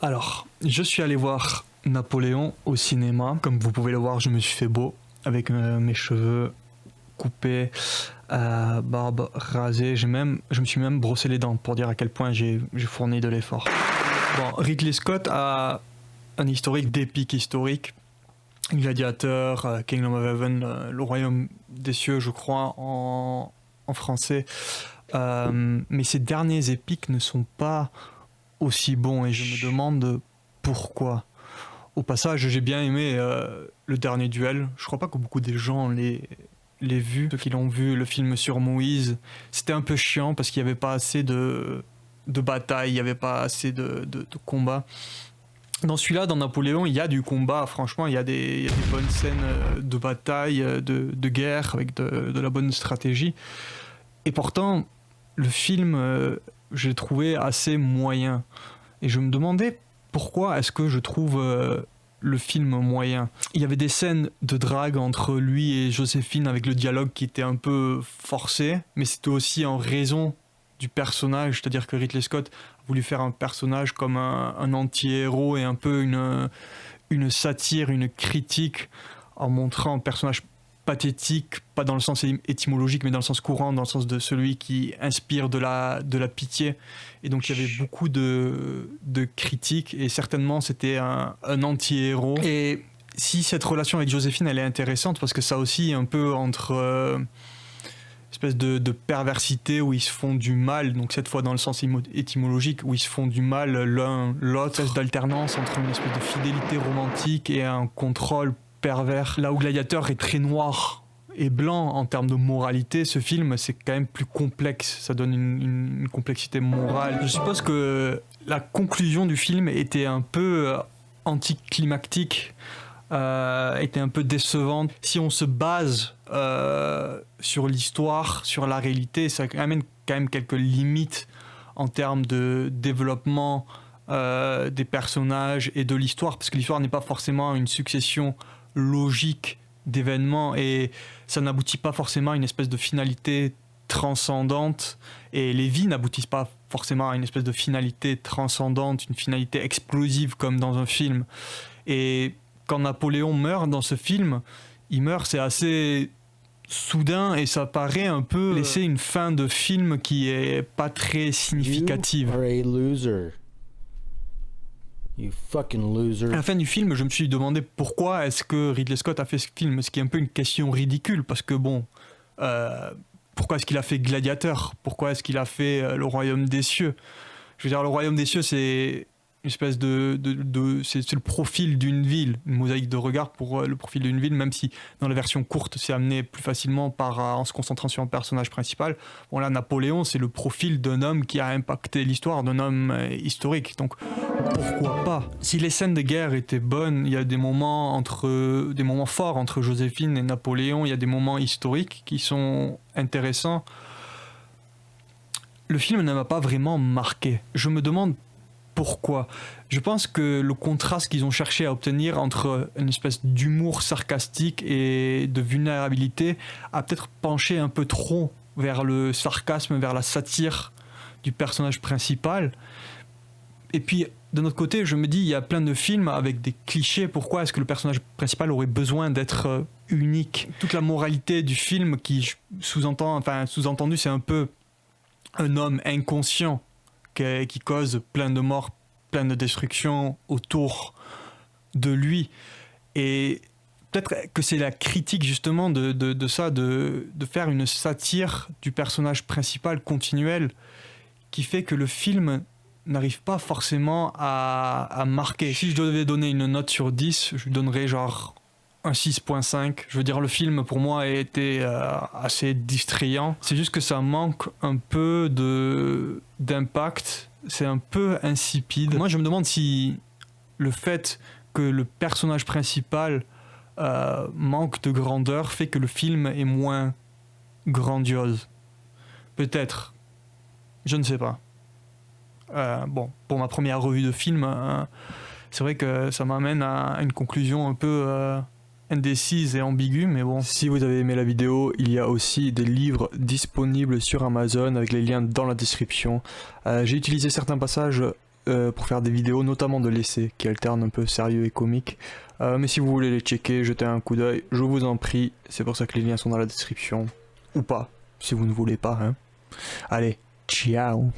Alors, je suis allé voir Napoléon au cinéma. Comme vous pouvez le voir, je me suis fait beau avec mes cheveux coupés, barbe rasée. Je me suis même brossé les dents pour dire à quel point j'ai fourni de l'effort. Bon, Ridley Scott a un historique d'épique historique. Gladiateur, Kingdom of Heaven, le Royaume des cieux, je crois, en français. Mais ces derniers épiques ne sont pas aussi bons et je me demande pourquoi. Au passage, j'ai bien aimé le dernier duel. Je crois pas que beaucoup de gens l'aient vu. Ceux qui l'ont vu, le film sur Moïse, c'était un peu chiant parce qu'il n'y avait pas assez de bataille, il n'y avait pas assez de combats. Dans celui-là, dans Napoléon, il y a du combat, franchement, il y a des bonnes scènes de bataille, de guerre, avec de la bonne stratégie. Et pourtant, le film, je l'ai trouvé assez moyen. Et je me demandais pourquoi est-ce que je trouve le film moyen. Il y avait des scènes de drague entre lui et Joséphine avec le dialogue qui était un peu forcé, mais c'était aussi en raison du personnage, c'est-à-dire que Ridley Scott a voulu faire un personnage comme un anti-héros et un peu une satire, une critique, en montrant un personnage pathétique, pas dans le sens étymologique, mais dans le sens courant, dans le sens de celui qui inspire de la pitié. Et donc il y avait beaucoup de critiques, et certainement c'était un anti-héros. Et si cette relation avec Joséphine, elle est intéressante, parce que ça aussi, un peu entre... espèce de perversité où ils se font du mal, donc cette fois dans le sens étymologique, où ils se font du mal l'un l'autre, espèce d'alternance entre une espèce de fidélité romantique et un contrôle pervers. Là où Gladiateur est très noir et blanc en termes de moralité, ce film c'est quand même plus complexe, ça donne une complexité morale. Je suppose que la conclusion du film était un peu anticlimactique, était un peu décevante. Si on se base sur l'histoire, sur la réalité, ça amène quand même quelques limites en termes de développement des personnages et de l'histoire, parce que l'histoire n'est pas forcément une succession logique d'événements et ça n'aboutit pas forcément à une espèce de finalité transcendante, et les vies n'aboutissent pas forcément à une espèce de finalité transcendante, une finalité explosive comme dans un film. Et quand Napoléon meurt dans ce film, il meurt, c'est assez soudain et ça paraît un peu laisser une fin de film qui est pas très significative. You are a loser. You fucking loser. À la fin du film, je me suis demandé pourquoi est-ce que Ridley Scott a fait ce film, ce qui est un peu une question ridicule, parce que bon, pourquoi est-ce qu'il a fait Gladiateur? Pourquoi est-ce qu'il a fait Le Royaume des cieux? Je veux dire, Le Royaume des cieux, c'est une espèce c'est le profil d'une ville, une mosaïque de regard pour le profil d'une ville, même si dans la version courte c'est amené plus facilement en se concentrant sur un personnage principal. Bon là, Napoléon, c'est le profil d'un homme qui a impacté l'histoire, d'un homme historique, donc pourquoi pas? Si les scènes de guerre étaient bonnes, il y a des moments forts entre Joséphine et Napoléon, il y a des moments historiques qui sont intéressants. Le film ne m'a pas vraiment marqué. Je me demande pourquoi. Je pense que le contraste qu'ils ont cherché à obtenir entre une espèce d'humour sarcastique et de vulnérabilité a peut-être penché un peu trop vers le sarcasme, vers la satire du personnage principal. Et puis, d'un autre côté, je me dis, il y a plein de films avec des clichés. Pourquoi est-ce que le personnage principal aurait besoin d'être unique? Toute la moralité du film qui sous-entendu, c'est un peu un homme inconscient qui cause plein de morts, plein de destruction autour de lui. Et peut-être que c'est la critique justement de ça, de faire une satire du personnage principal continuel, qui fait que le film n'arrive pas forcément à marquer. Si je devais donner une note sur 10, je lui donnerais genre un 6.5. Je veux dire, le film pour moi a été assez distrayant. C'est juste que ça manque un peu d'impact. C'est un peu insipide. Moi, je me demande si le fait que le personnage principal manque de grandeur fait que le film est moins grandiose. Peut-être. Je ne sais pas. Bon, pour ma première revue de film, c'est vrai que ça m'amène à une conclusion un peu indécise et ambiguë, mais bon. Si vous avez aimé la vidéo, il y a aussi des livres disponibles sur Amazon avec les liens dans la description. J'ai utilisé certains passages pour faire des vidéos, notamment de l'essai, qui alternent un peu sérieux et comique. Mais si vous voulez les checker, jeter un coup d'œil, je vous en prie. C'est pour ça que les liens sont dans la description. Ou pas, si vous ne voulez pas. Hein. Allez, ciao.